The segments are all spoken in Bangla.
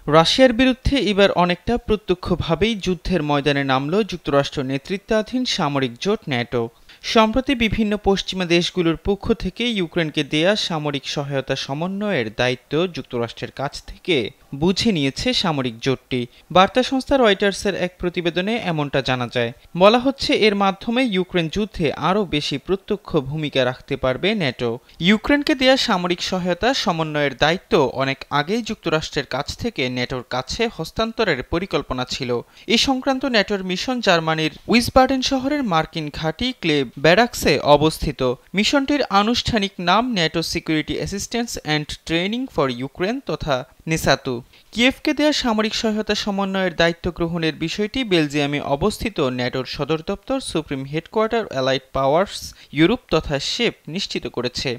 রাশিয়ার বিরুদ্ধে এবার অনেকটা প্রত্যক্ষভাবেই যুদ্ধের ময়দানে নামল যুক্তরাষ্ট্র নেতৃত্বাধীন সামরিক জোট ন্যাটো। সম্প্রতি বিভিন্ন পশ্চিমা দেশগুলোর পক্ষ থেকে ইউক্রেনকে দেয়া সামরিক সহায়তা সমন্বয়ের দায়িত্ব যুক্তরাষ্ট্রের কাছ থেকে বুঝে নিয়েছে সামরিক জোটটি। বার্তা সংস্থা রয়টার্সের এক প্রতিবেদনে এমনটা জানা যায়। বলা হচ্ছে এর মাধ্যমে ইউক্রেন যুদ্ধে আরও বেশি প্রত্যক্ষ ভূমিকা রাখতে পারবে ন্যাটো। ইউক্রেনকে দেয়া সামরিক সহায়তা সমন্বয়ের দায়িত্ব অনেক আগেই যুক্তরাষ্ট্রের কাছ থেকে ন্যাটোর কাছে হস্তান্তরের পরিকল্পনা ছিল। এ সংক্রান্ত ন্যাটোর মিশন জার্মানির উইসবাডেন শহরের মার্কিন ঘাঁটি ক্লেব ব্যারাকসে অবস্থিত। মিশনটির আনুষ্ঠানিক নাম NATO security assistance and training for Ukraine তথা নেসাতু। কিয়েভকে দেয়া সামরিক সহায়তা সমন্বয়ের দায়িত্ব গ্রহণের বিষয়টি বেলজিয়ামে অবস্থিত ন্যাটোর সদর দপ্তর supreme headquarter allied powers Europe তথা শেপ নিশ্চিত করেছে।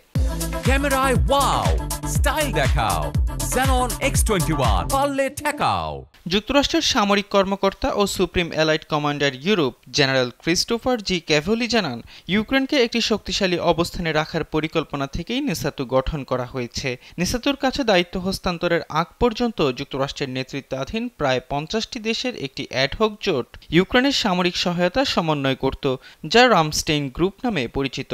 ক্যামেরায় ওয়াও, স্টাইল দেখাও, Xenon X21 পারলে ঠেকাও। যুক্তরাষ্ট্রের সামরিক কর্মকর্তা ও supreme allied commander Europe general Christopher G Cavoli জানান, ইউক্রেনকে একটি শক্তিশালী অবস্থানে রাখার পরিকল্পনা থেকেই নেসাতু গঠন করা হয়েছে। নেসাতুর কাছে দায়িত্ব হস্তান্তরের আগ পর্যন্ত যুক্তরাষ্ট্রের নেতৃত্বাধীন প্রায় 50টি দেশের একটি অ্যাডহক জোট ইউক্রেনের সামরিক সহায়তা সমন্বয় করত, যা রামস্টেইন গ্রুপ নামে পরিচিত।